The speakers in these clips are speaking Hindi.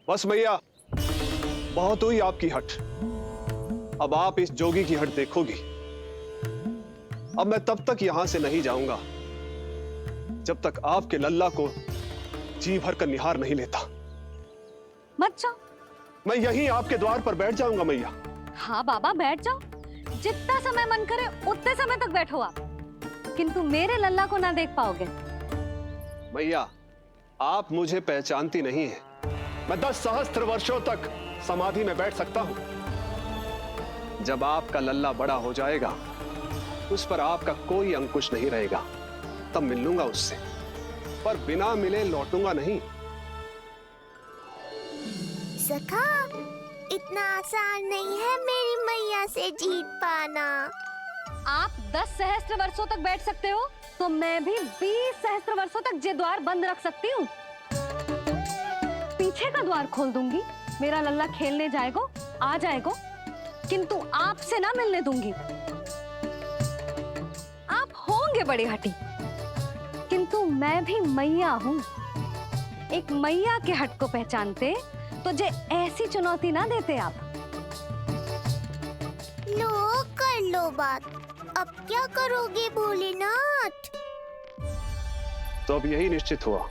बस मैया, बहुत हुई आपकी हट। अब आप इस जोगी की हट देखोगी। अब मैं तब तक यहां से नहीं जाऊंगा जब तक आपके लल्ला को जी भर कर निहार नहीं लेता। मत जाओ। मैं यहीं आपके द्वार पर बैठ जाऊंगा मैया। हाँ बाबा बैठ जाओ, जितना समय मन करे उतने समय तक बैठो आप, किंतु मेरे लल्ला को ना देख पाओगे। मैया, आप मुझे पहचानती नहीं है। मैं 10 सहस्त्र वर्षों तक समाधि में बैठ सकता हूं। जब आपका लल्ला बड़ा हो जाएगा, उस पर आपका कोई अंकुश नहीं रहेगा, तब मिल लूंगा उससे, पर बिना मिले लौटूंगा नहीं। सखा, इतना आसान नहीं है मेरी मैया से जीत पाना। आप 10 सहस्त्र वर्षों तक बैठ सकते हो, तो मैं भी 20 सहस्त्र वर्षों तक ये द्वार बंद रख सकती हूँ। पीछे का द्वार खोल दूंगी, मेरा लल्ला खेलने जाएगा, आ जाएगा, किंतु आपसे ना मिलने दूंगी। आप होंगे बड़ी हठी, किंतु मैं भी मैया हूँ। एक मैया के हट को पहचानते तो जे ऐसी चुनौती ना देते आप। लो कर लो बात, अब क्या करोगे भोलेनाथ? तो अब यही निश्चित हुआ,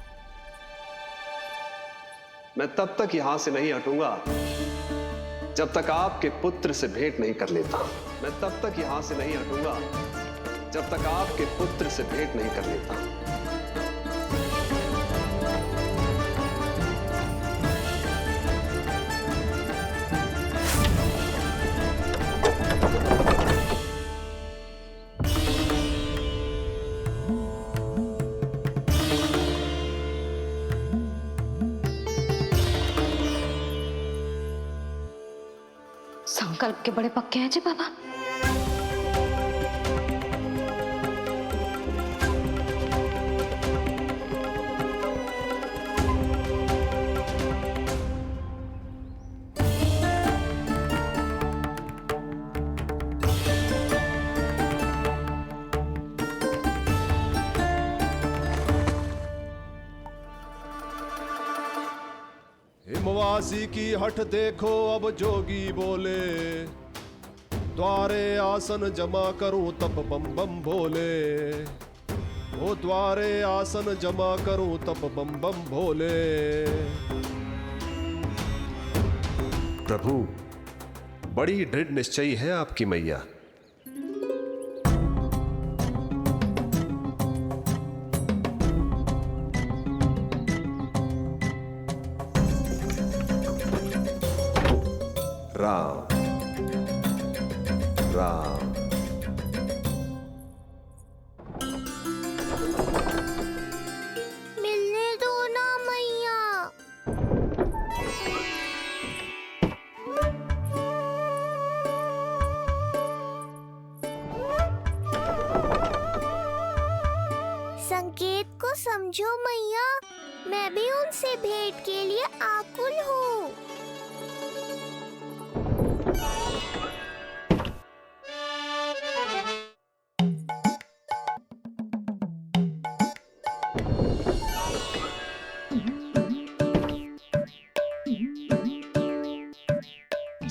मैं तब तक यहां से नहीं हटूंगा जब तक आपके पुत्र से भेंट नहीं कर लेता। मैं तब तक यहां से नहीं हटूंगा जब तक आपके पुत्र से भेंट नहीं कर लेता। संकल्प के बड़े पक्के हैं जी बाबा। हिमवासी की हट देखो अब जोगी बोले, द्वारे आसन जमा करूं तब बम बम भोले। ओ द्वारे आसन जमा करूं तब बम बम भोले। प्रभु, बड़ी दृढ़ निश्चयी है आपकी मैया। राम राम। मिलने दो ना मैया। संकेत को समझो मैया, मैं भी उनसे भेंट के लिए आकुल हूँ।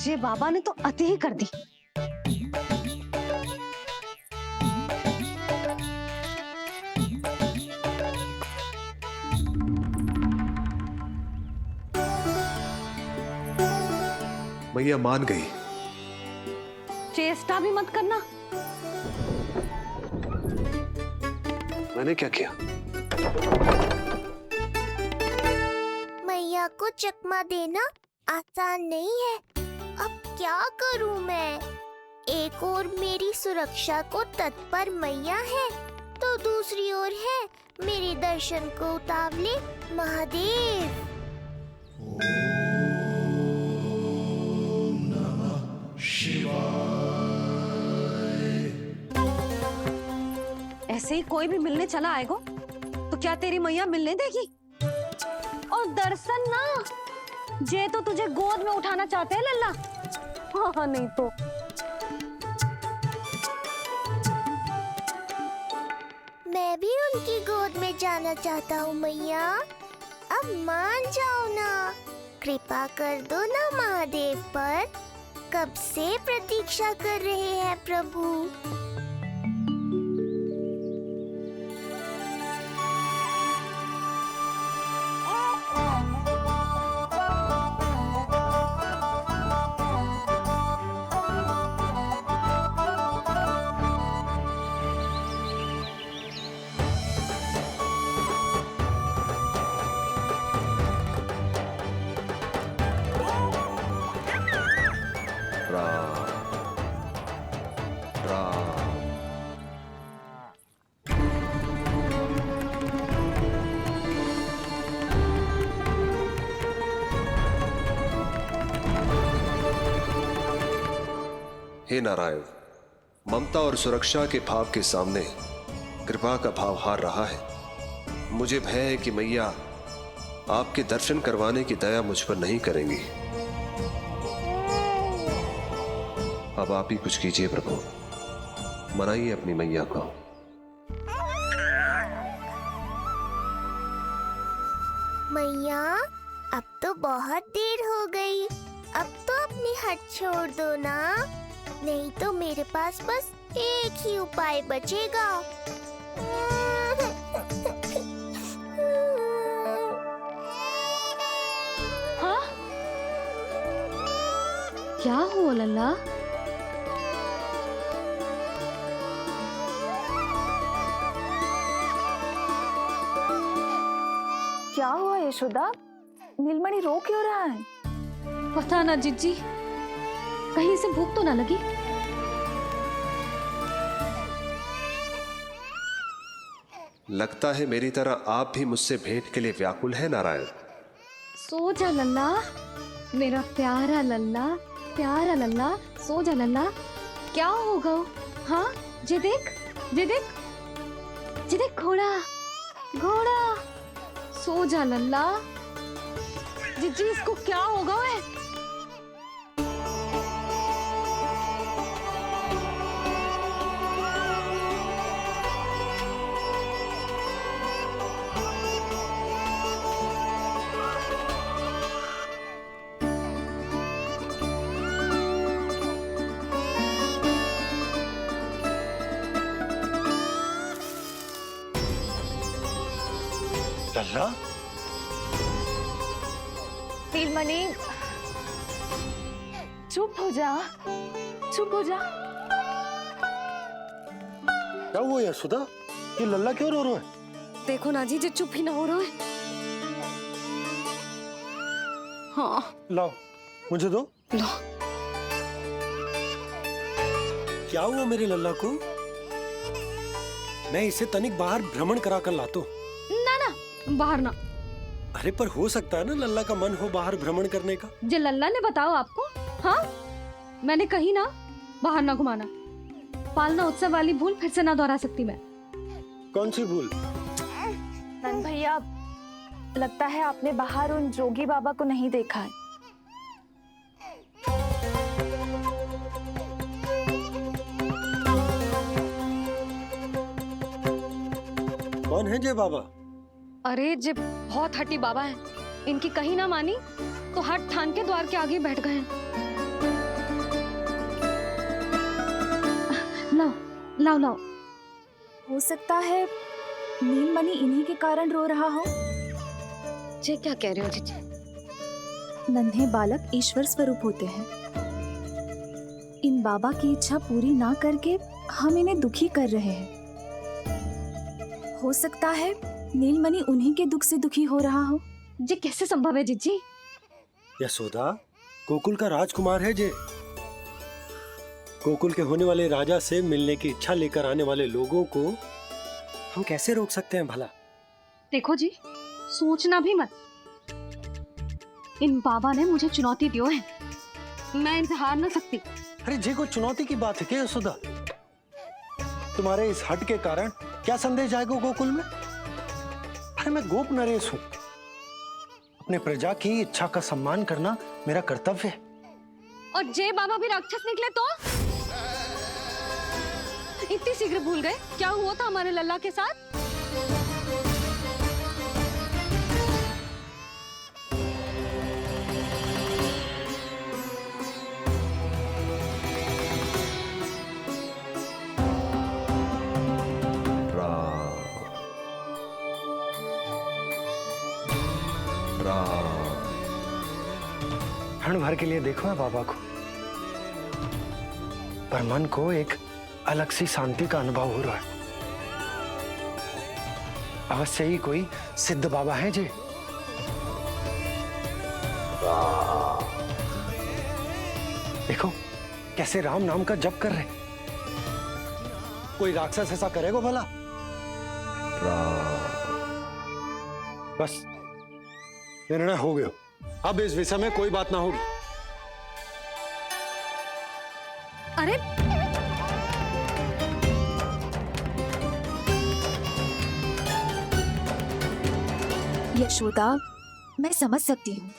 ये बाबा ने तो अति ही कर दी। मैया मान गई। चेष्टा भी मत करना। मैंने क्या किया? मैया को चकमा देना आसान नहीं है। अब क्या करूं मैं? एक ओर मेरी सुरक्षा को तत्पर मैया है, तो दूसरी ओर है मेरे दर्शन को उतावले महादेव। ऐसे ही कोई भी मिलने चला आएगा तो क्या तेरी मैया मिलने देगी? और दर्शन ना, जे तो तुझे गोद में उठाना चाहते हैं लल्ला। हाँ नहीं तो मैं भी उनकी गोद में जाना चाहता हूँ मैया। अब मान जाओ ना, कृपा कर दो ना महादेव पर। कब से प्रतीक्षा कर रहे हैं प्रभु। राम राम। हे नारायण, ममता और सुरक्षा के भाव के सामने कृपा का भाव हार रहा है। मुझे भय है कि मैया आपके दर्शन करवाने की दया मुझ पर नहीं करेंगी। अब आप ही कुछ कीजिए प्रभु, मनाइए अपनी मैया को। मैया, अब तो बहुत देर हो गई। अब तो अपनी हट छोड़ दो ना, नहीं तो मेरे पास बस एक ही उपाय बचेगा। हाँ? क्या हुआ लल्ला? क्या हुआ यशोदा? नीलमणि रो क्यों रहा है? पता ना जीजी, कहीं से भूख तो ना लगी। लगता है मेरी तरह आप भी मुझसे भेंट के लिए व्याकुल है नारायण। सो जा लल्ला, मेरा प्यारा लल्ला, प्यारा लल्ला, सो जा लल्ला। क्या होगा? हाँ, जे देख, जे देख, जे देख, घोड़ा, घोड़ा। सो जा लल्ला। जीजी, इसको क्या होगा? है लल्ला, नीलमणि, चुप हो जा, चुप हो जा। क्या हुआ यशोदा? ये लल्ला क्यों रो रहा है? देखो ना जी, जे चुप ही ना हो रहा है। हाँ, लाओ, मुझे दो। लो। क्या हुआ मेरे लल्ला को? मैं इसे तनिक बाहर भ्रमण करा कर लाता हूँ। ना ना, बाहर ना। अरे पर हो सकता है ना लल्ला का मन हो बाहर भ्रमण करने का। जे लल्ला ने बताओ आपको? हाँ, मैंने कही ना बाहर ना घुमाना। पालना उत्सव वाली भूल फिर से ना दोहरा सकती मैं। कौन सी भूल? नंद भैया, लगता है आपने बाहर उन जोगी बाबा को नहीं देखा है। कौन है जय बाबा? अरे जे बहुत हट्टी बाबा है, इनकी कहीं ना मानी तो हट ठान के द्वार के आगे बैठ गए हैं। लाओ लाओ लाओ। हो सकता है नीलमणि इन्हीं के कारण रो रहा हो। जे क्या कह रहे हो जीजी? नन्हे बालक ईश्वर स्वरूप होते हैं। इन बाबा की इच्छा पूरी ना करके हम इन्हें दुखी कर रहे हैं। हो सकता है नीलमणि उन्हीं के दुख से दुखी हो रहा हो। जे कैसे संभव है जीजी? यशोदा, गोकुल का राजकुमार है जे। गोकुल के होने वाले राजा से मिलने की इच्छा लेकर आने वाले लोगों को हम कैसे रोक सकते हैं भला? देखो जी, सोचना भी मत। इन बाबा ने मुझे चुनौती दियो है, मैं इनसे हार ना सकती। अरे जी, कोई चुनौती की बात है क्या यशोदा? तुम्हारे इस हट के कारण क्या संदेश जाएगा गोकुल में? अरे मैं गोप नरेश हूं। अपने प्रजा की इच्छा का सम्मान करना मेरा कर्तव्य है। और जे बाबा भी राक्षस निकले तो? इतनी शीघ्र भूल गए क्या हुआ था हमारे लल्ला के साथ? क्षण भर के लिए देखो है बाबा को, पर मन को एक अलग सी शांति का अनुभव हो रहा है। अवश्य ही कोई सिद्ध बाबा है जी। देखो कैसे राम नाम का जप कर रहे। कोई राक्षस ऐसा करेगा भला? बस निर्णय हो गया, अब इस विषय में कोई बात ना होगी। अरे यशोदा, मैं समझ सकती हूँ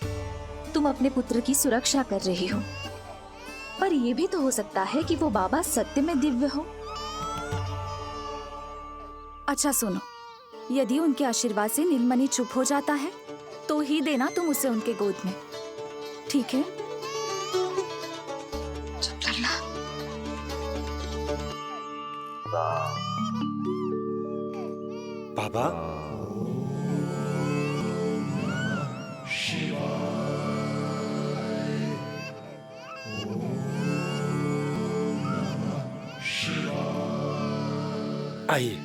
तुम अपने पुत्र की सुरक्षा कर रही हो, पर यह भी तो हो सकता है कि वो बाबा सत्य में दिव्य हो। अच्छा सुनो, यदि उनके आशीर्वाद से नीलमणि चुप हो जाता है तो ही देना तुम उसे उनके गोद में, ठीक है? चुप करना। बाबा आइए।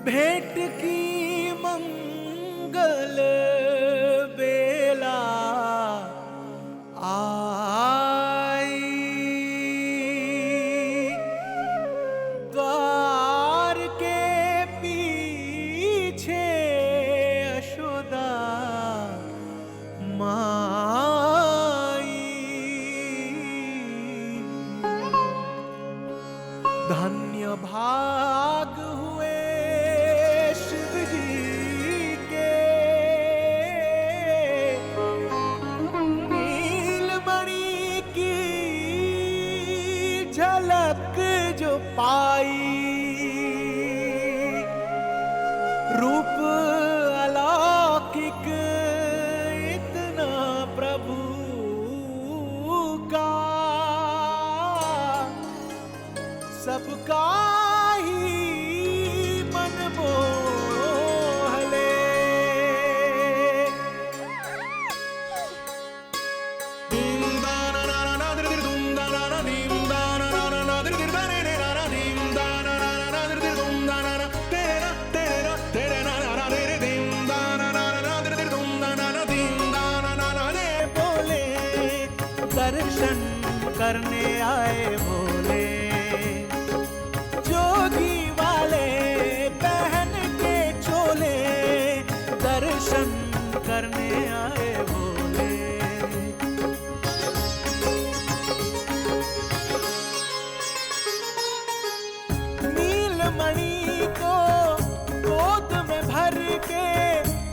भेंट की मंगल बेला आई, द्वार के पीछे यशोदा माई। धन्य भाग हुए शिव जी के, नीलमणि की झलक जो पाई। रूप अलौकिक इतना प्रभु का, सबका ही मन मोह ले। बोले दर्शन करने आए भोले, जोगी वाले पहन के चोले, दर्शन करने आए भोले। नीलमणि को गोद में भर के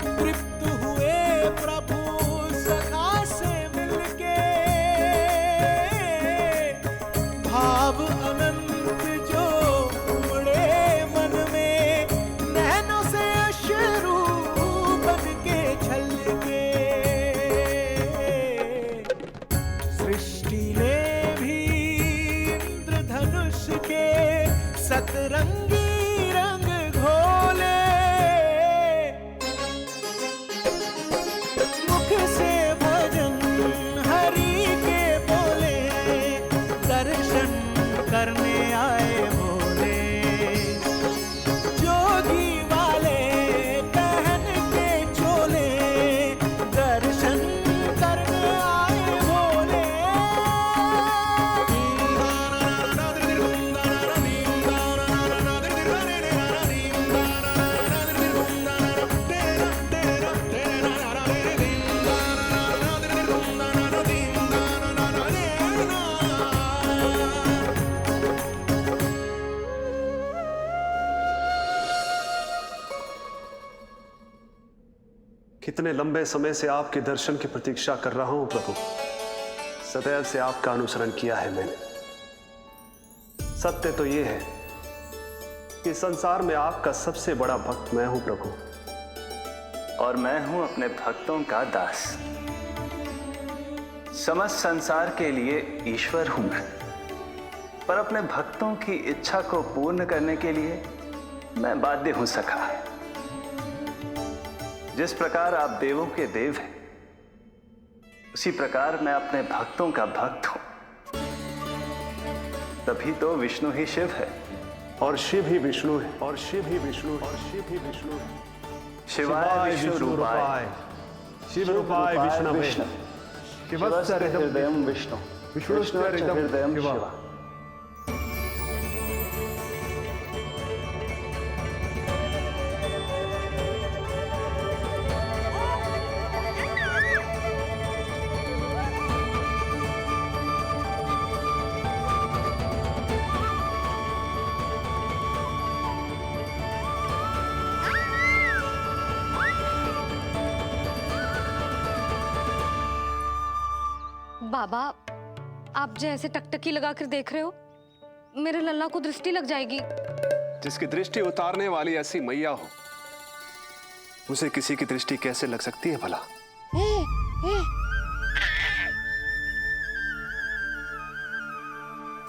तृप्त हुए प्रभु सखा से मिलके। भाव अनंत जो उमड़े मन में, नैनों से अश्रु बन के छलके। कितने लंबे समय से आपके दर्शन की प्रतीक्षा कर रहा हूं प्रभु। सदैव से आपका अनुसरण किया है मैंने। सत्य तो यह है कि संसार में आपका सबसे बड़ा भक्त मैं हूं प्रभु, और मैं हूं अपने भक्तों का दास। समस्त संसार के लिए ईश्वर हूं मैं, पर अपने भक्तों की इच्छा को पूर्ण करने के लिए मैं बाध्य हूं सखा। जिस प्रकार आप देवों के देव हैं, उसी प्रकार मैं अपने भक्तों का भक्त हूं। तभी तो विष्णु ही शिव है, और शिव ही विष्णु है, और शिव ही विष्णु है, और शिव ही विष्णु है। शिवाय विष्णु रूपाय, शिव रूपाय विष्णवे, शिवस्य हृदयं विष्णु, विष्णुश्च हृदयं शिवा। बाबा, आप जैसे टकटकी लगाकर देख रहे हो, मेरे लल्ला को दृष्टि लग जाएगी। जिसकी दृष्टि उतारने वाली ऐसी मैया हो, उसे किसी की दृष्टि कैसे लग सकती है भला?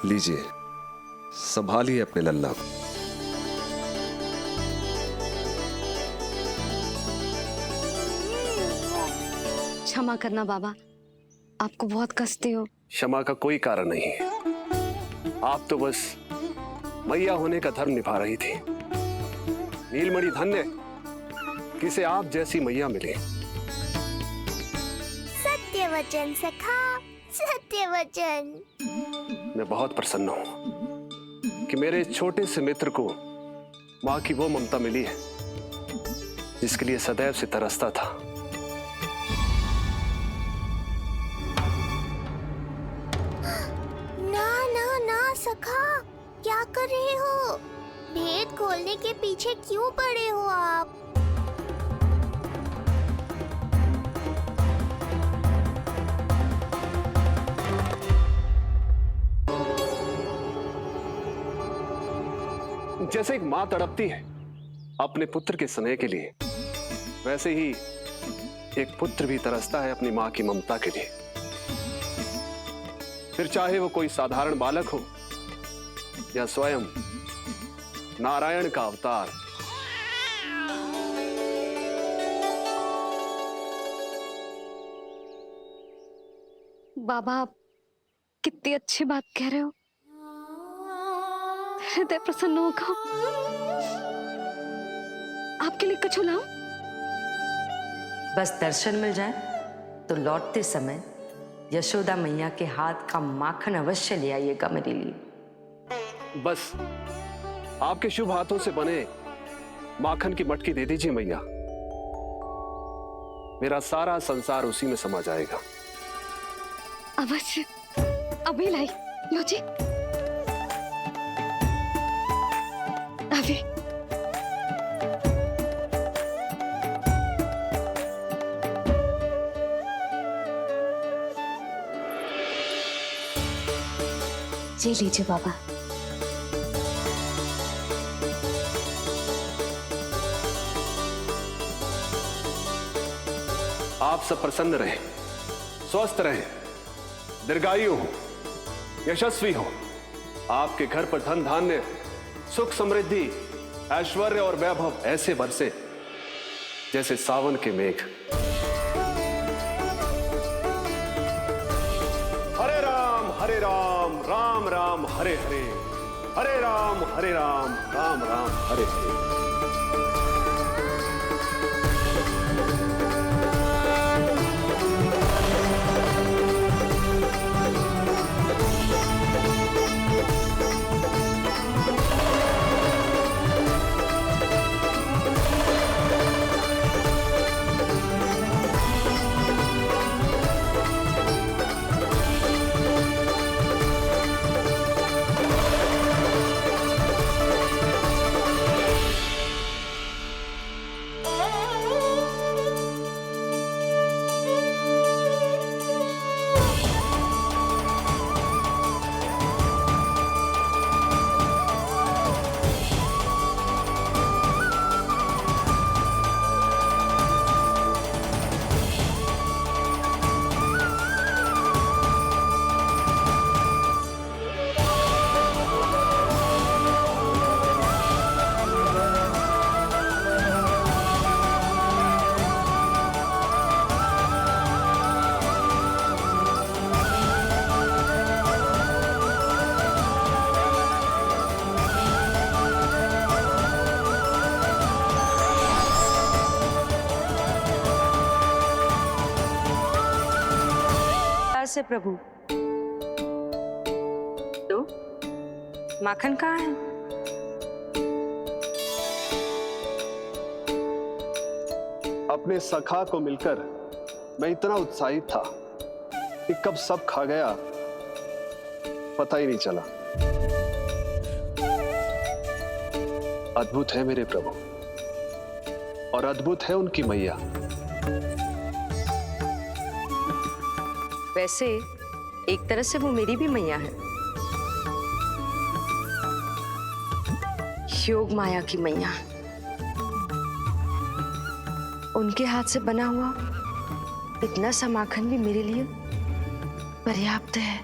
लीजिए, संभालिए अपने लल्ला को। क्षमा करना बाबा, आपको बहुत कष्ट हो। क्षमा का कोई कारण नहीं है। आप तो बस मैया होने का धर्म निभा रही थी। नीलमणि धन्य किसे आप जैसी मैया मिले। सत्य वचन सखा, सत्य वचन। मैं बहुत प्रसन्न हूं कि मेरे इस छोटे से मित्र को मां की वो ममता मिली है जिसके लिए सदैव से तरसता था। सखा, क्या कर रहे हो? भेद खोलने के पीछे क्यों पड़े हो आप? जैसे एक मां तड़पती है अपने पुत्र के स्नेह के लिए, वैसे ही एक पुत्र भी तरसता है अपनी मां की ममता के लिए। फिर चाहे वो कोई साधारण बालक हो या स्वयं नारायण का अवतार। बाबा, आप कितनी अच्छी बात कह रहे हो। हृदय प्रसन्न होगा। आपके लिए कछु लाऊं? बस दर्शन मिल जाए तो लौटते समय यशोदा मैया के हाथ का माखन अवश्य ले आइएगा मेरे लिए। बस आपके शुभ हाथों से बने माखन की मटकी दे दीजिए मैया, मेरा सारा संसार उसी में समा जाएगा। अवश्य, अभी लाई। लो जी, अभी। जी लीजिए बाबा। आप सब प्रसन्न रहें, स्वस्थ रहें, दीर्घायु हो, यशस्वी हो। आपके घर पर धन धान्य, सुख समृद्धि, ऐश्वर्य और वैभव ऐसे बरसे जैसे सावन के मेघ। हरे राम, राम राम हरे हरे, हरे राम राम राम हरे हरे। बस है प्रभु। तो माखन कहाँ है? अपने सखा को मिलकर मैं इतना उत्साहित था कि कब सब खा गया पता ही नहीं चला। अद्भुत है मेरे प्रभु और अद्भुत है उनकी मैया। वैसे एक तरह से वो मेरी भी मैया है, योग माया की मैया। उनके हाथ से बना हुआ इतना सा माखन भी मेरे लिए पर्याप्त है।